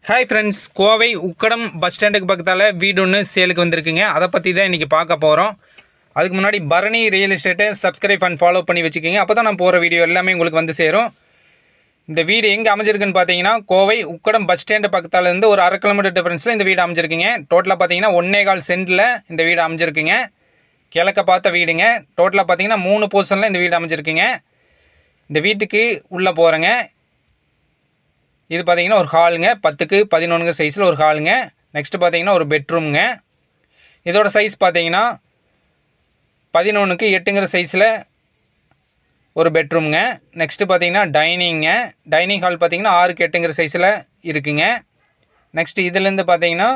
Hi friends, Kovai Ukkadam bus ஸ்டாண்டுக்கு பக்கத்தால் வீடு ஒன்று சேலுக்கு வந்திருக்குங்க. அதை பற்றி தான் இன்றைக்கி பார்க்க போகிறோம். அதுக்கு முன்னாடி பரணி ரியல் எஸ்டேட்டை சப்ஸ்கிரைப் அண்ட் ஃபாலோ பண்ணி வச்சுக்கோங்க. அப்போ தான் நான் போகிற வீடியோ எல்லாமே உங்களுக்கு வந்து சேரும். இந்த வீடு எங்கே அமைஞ்சிருக்குன்னு பார்த்தீங்கன்னா, கோவை உக்கடம் பஸ் ஸ்டாண்டு பக்கத்தால் இருந்து ஒரு 1/2 கிலோமீட்டர் டிஃபரன்ஸில் இந்த வீடு அமைஞ்சிருக்குங்க. டோட்டலாக பார்த்தீங்கன்னா 1.25 சென்டில் இந்த வீடு அமைஞ்சிருக்குங்க. கிழக்க பார்த்த வீடுங்க. டோட்டலாக பார்த்தீங்கன்னா 3 போர்ஷனில் இந்த வீடு அமைஞ்சிருக்குங்க. இந்த வீட்டுக்கு உள்ளே போகிறேங்க. இது பார்த்தீங்கன்னா ஒரு ஹாலுங்க, 10க்கு 11 சைஸில் ஒரு ஹாலுங்க. நெக்ஸ்ட்டு பார்த்தீங்கன்னா ஒரு பெட்ரூம்ங்க. இதோட சைஸ் பார்த்தீங்கன்னா 11க்கு 8 சைஸில் ஒரு பெட்ரூம்ங்க. நெக்ஸ்ட்டு பார்த்தீங்கன்னா டைனிங் ஹால் பார்த்தீங்கன்னா 6க்கு 8 சைஸில் இருக்குங்க. நெக்ஸ்ட்டு இதுலேருந்து பார்த்தீங்கன்னா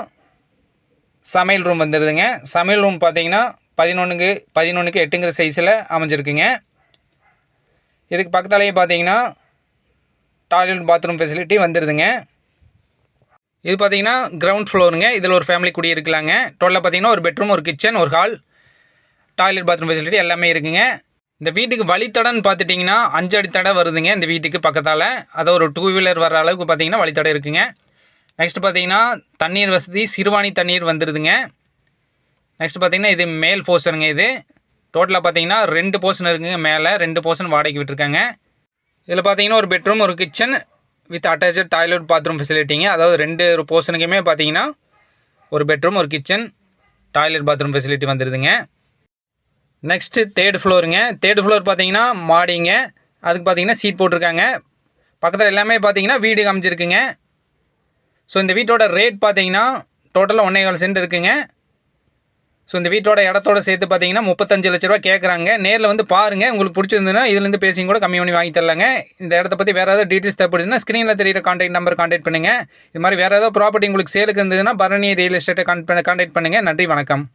சமையல் ரூம் வந்துடுதுங்க. சமையல் ரூம் பார்த்தீங்கன்னா 11க்கு 8 சைஸில் அமைஞ்சிருக்குங்க. இதுக்கு பக்கத்தாலேயே பார்த்தீங்கன்னா டாய்லெட் பாத்ரூம் ஃபெசிலிட்டி வந்துடுதுங்க. இது பார்த்தீங்கன்னா கிரவுண்ட் ஃப்ளோருங்க. இதில் ஒரு ஃபேமிலி குடியிருக்கலாங்க. டோட்டலாக பார்த்தீங்கன்னா ஒரு பெட்ரூம், ஒரு கிச்சன், ஒரு ஹால், டாய்லெட் பாத்ரூம் ஃபெசிலிட்டி எல்லாமே இருக்குங்க. இந்த வீட்டுக்கு வழித்தடன்னு பார்த்துட்டிங்கன்னா 5 அடி தடை வருதுங்க. இந்த வீட்டுக்கு பக்கத்தால் அதை ஒரு 2 வீலர் வர அளவுக்கு பார்த்தீங்கன்னா வழித்தடை இருக்குங்க. நெக்ஸ்ட் பார்த்தீங்கன்னா தண்ணீர் வசதி, சிறுவாணி தண்ணீர் வந்துடுதுங்க. நெக்ஸ்ட் பார்த்தீங்கன்னா இது மேல் போர்ஷனுங்க. இது டோட்டலாக பார்த்தீங்கன்னா 2 போர்ஷன் இருக்குங்க. மேலே 2 போர்ஷன் வாடகைக்கு விட்டுருக்காங்க. இதில் பார்த்தீங்கன்னா ஒரு பெட்ரூம், ஒரு kitchen with attach toilet bathroom ஃபெசிலிட்டிங்க. அதாவது 2 போர்ஷனுக்குமே பார்த்தீங்கன்னா ஒரு பெட்ரூம், ஒரு கிச்சன், டாய்லெட் பாத்ரூம் ஃபெசிலிட்டி வந்துடுதுங்க. நெக்ஸ்ட்டு 3rd ஃப்ளோருங்க. 3rd ஃப்ளோர் பார்த்தீங்கன்னா மாடிங்க. அதுக்கு பார்த்தீங்கன்னா சீட் போட்டிருக்காங்க. பக்கத்தில் எல்லாமே பார்த்தீங்கன்னா வீடு அமைஞ்சிருக்குங்க. ஸோ இந்த வீட்டோட ரேட் பார்த்தீங்கன்னா டோட்டலாக 1.25 சென்ட் இருக்குங்க. ஸோ இந்த வீட்டோட இடத்தோட சேர்த்து பார்த்தீங்கன்னா 35 லட்ச ரூபா கேட்குறாங்க. நேரில் வந்து பாருங்கள். உங்களுக்கு பிடிச்சிருந்ததுன்னா இதுலேருந்து பேசிங்க கூட கம்மி பண்ணி வாங்கி தரலாங்க. இந்த இடத்த பற்றி வேறு ஏதாவது டீட்டெயில்ஸ் தேவைப்படுதுன்னா ஸ்க்ரீனில் தெரியிற கான்டாக்ட் நம்பர் கான்டாக்ட் பண்ணுங்கள். இது மாதிரி வேறு ஏதாவது ப்ராப்பர்ட்டி உங்களுக்கு சேலுக்கு இருந்ததுன்னா பரணி ரியல் எஸ்டேட்டை கான்டாக்ட் பண்ணுங்கள். நன்றி, வணக்கம்.